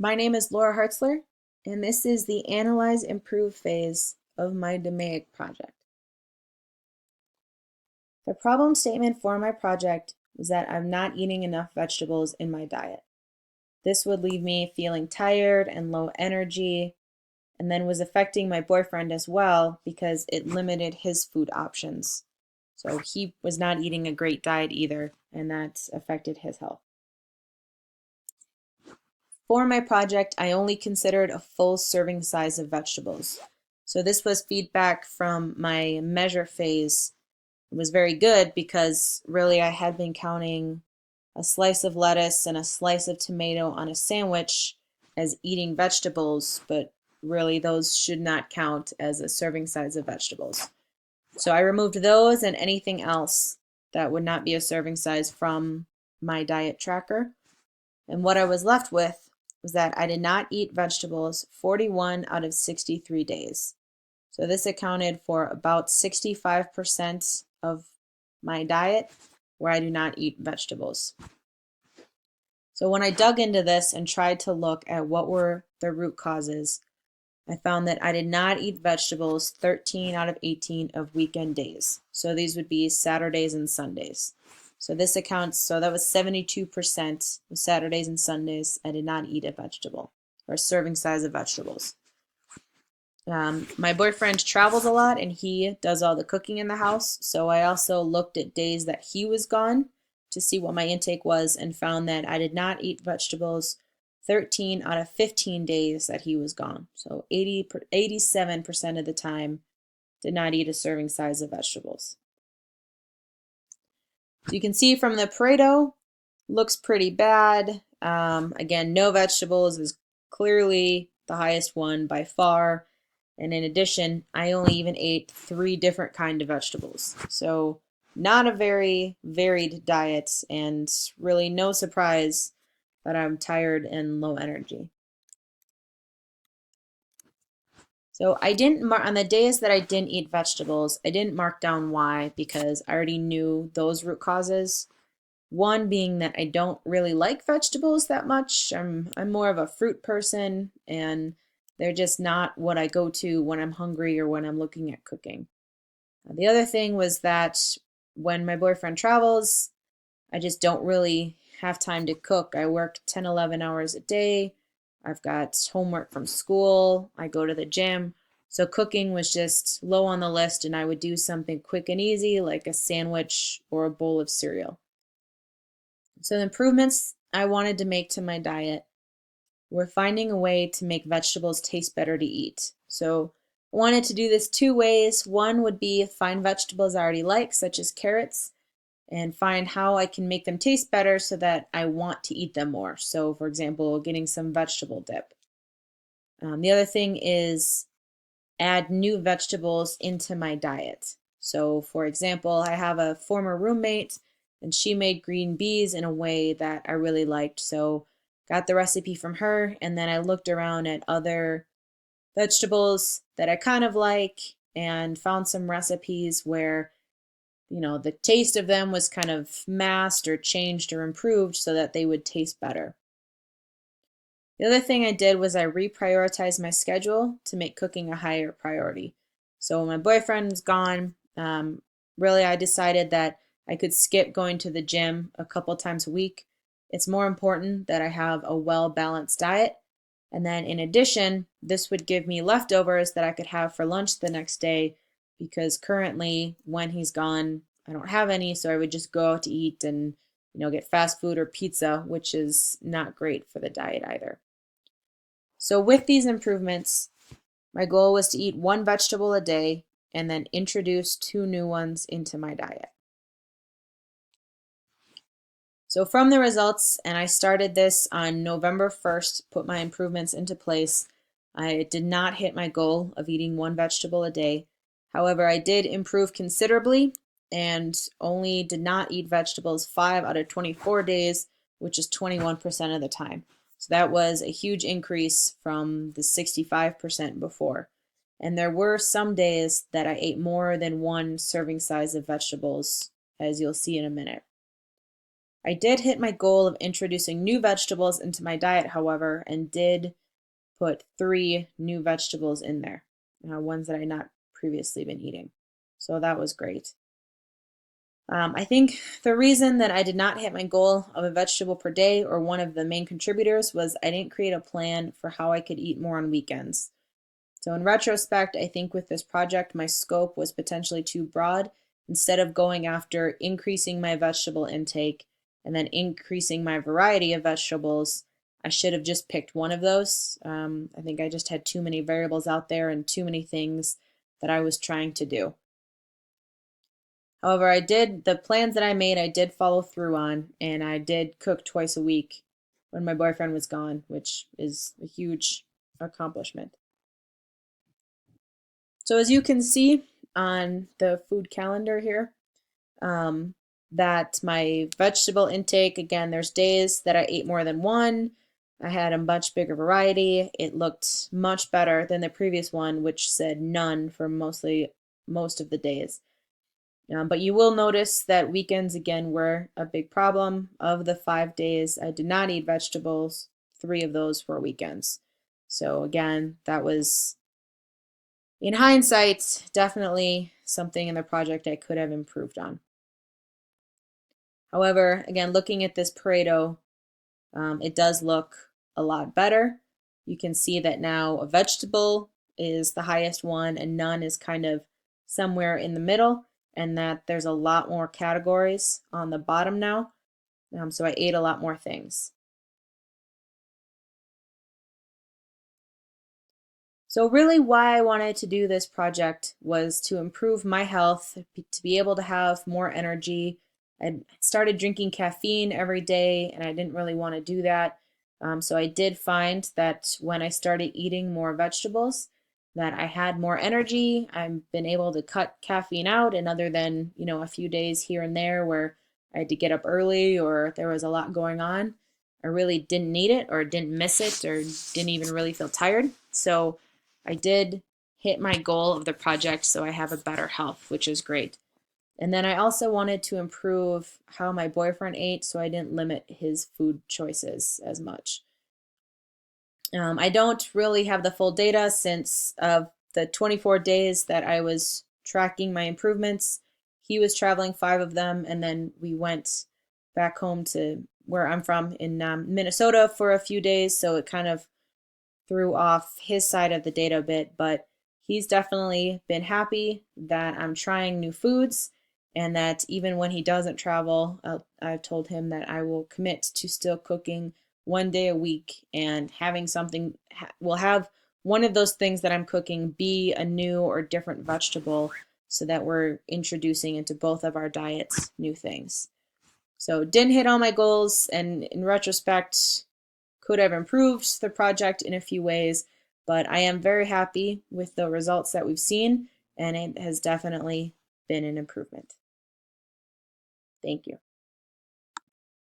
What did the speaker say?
My name is Laura Hartzler, and this is the Analyze Improve phase of my DMAIC project. The problem statement for my project was that I'm not eating enough vegetables in my diet. This would leave me feeling tired and low energy, and then was affecting my boyfriend as well because it limited his food options. So he was not eating a great diet either, and that affected his health. For my project, I only considered a full serving size of vegetables. So this was feedback from my measure phase. It was very good because really I had been counting a slice of lettuce and a slice of tomato on a sandwich as eating vegetables, but really those should not count as a serving size of vegetables. So I removed those and anything else that would not be a serving size from my diet tracker. And what I was left with was that I did not eat vegetables 41 out of 63 days. So this accounted for about 65% of my diet where I do not eat vegetables. So when I dug into this and tried to look at what were the root causes, I found that I did not eat vegetables 13 out of 18 of weekend days. So these would be Saturdays and Sundays. So this accounts, so that was 72% of Saturdays and Sundays I did not eat a vegetable or a serving size of vegetables. My boyfriend travels a lot and he does all the cooking in the house. So I also looked at days that he was gone to see what my intake was and found that I did not eat vegetables 13 out of 15 days that he was gone. So 87% of the time did not eat a serving size of vegetables. So you can see from the Pareto, looks pretty bad. Again, no vegetables is clearly the highest one by far. And in addition, I only even ate 3 different kind of vegetables. So not a very varied diet and really no surprise that I'm tired and low energy. So I didn't mark on the days that I didn't eat vegetables, I didn't mark down why because I already knew those root causes. One being that I don't really like vegetables that much. I'm more of a fruit person and they're just not what I go to when I'm hungry or when I'm looking at cooking. The other thing was that when my boyfriend travels, I just don't really have time to cook. I work 10, 11 hours a day. I've got homework from school. I go to the gym. So cooking was just low on the list, and I would do something quick and easy like a sandwich or a bowl of cereal. So the improvements I wanted to make to my diet were finding a way to make vegetables taste better to eat. So I wanted to do this 2 ways. One would be find vegetables I already like, such as carrots, and find how I can make them taste better so that I want to eat them more. So, for example, getting some vegetable dip. The other thing is add new vegetables into my diet. So, for example, I have a former roommate and she made green beans in a way that I really liked. So, got the recipe from her and then I looked around at other vegetables that I kind of like and found some recipes where the taste of them was kind of masked or changed or improved so that they would taste better. The other thing I did was I reprioritized my schedule to make cooking a higher priority. So when my boyfriend was gone, really I decided that I could skip going to the gym a couple times a week. It's more important that I have a well-balanced diet. And then in addition, this would give me leftovers that I could have for lunch the next day because currently when he's gone, I don't have any, so I would just go out to eat and get fast food or pizza, which is not great for the diet either. So with these improvements, my goal was to eat 1 vegetable a day and then introduce 2 new ones into my diet. So from the results, and I started this on November 1st, put my improvements into place. I did not hit my goal of eating 1 vegetable a day. However, I did improve considerably and only did not eat vegetables 5 out of 24 days, which is 21% of the time. So that was a huge increase from the 65% before. And there were some days that I ate more than 1 serving size of vegetables, as you'll see in a minute. I did hit my goal of introducing new vegetables into my diet, however, and did put 3 new vegetables in there, ones that I had not previously been eating. So that was great. I think the reason that I did not hit my goal of a vegetable per day, or one of the main contributors, was I didn't create a plan for how I could eat more on weekends. So in retrospect, I think with this project, my scope was potentially too broad. Instead of going after increasing my vegetable intake and then increasing my variety of vegetables, I should have just picked one of those. I think I just had too many variables out there and too many things that I was trying to do. However, the plans that I made, I did follow through on, and I did cook twice a week when my boyfriend was gone, which is a huge accomplishment. So as you can see on the food calendar here, um, that my vegetable intake, again, there's days that I ate more than one. I had a much bigger variety. It looked much better than the previous one, which said none for most of the days. But you will notice that weekends again were a big problem. Of the 5 days I did not eat vegetables, 3 of those were weekends. So again, that was, in hindsight, definitely something in the project I could have improved on. However, again, looking at this Pareto, it does look a lot better. You can see that now a vegetable is the highest one and none is kind of somewhere in the middle, and that there's a lot more categories on the bottom now. So I ate a lot more things. So really why I wanted to do this project was to improve my health, to be able to have more energy. I started drinking caffeine every day and I didn't really want to do that. So I did find that when I started eating more vegetables, that I had more energy. I've been able to cut caffeine out, and other than, a few days here and there where I had to get up early or there was a lot going on, I really didn't need it or didn't miss it or didn't even really feel tired. So I did hit my goal of the project, so I have a better health, which is great. And then I also wanted to improve how my boyfriend ate, so I didn't limit his food choices as much. I don't really have the full data since of the 24 days that I was tracking my improvements. He was traveling 5 of them, and then we went back home to where I'm from in Minnesota for a few days, so it kind of threw off his side of the data a bit, but he's definitely been happy that I'm trying new foods, and that even when he doesn't travel, I've told him that I will commit to still cooking one day a week and having something, will have one of those things that I'm cooking be a new or different vegetable so that we're introducing into both of our diets new things. So didn't hit all my goals, and in retrospect, could have improved the project in a few ways, but I am very happy with the results that we've seen, and it has definitely been an improvement. Thank you.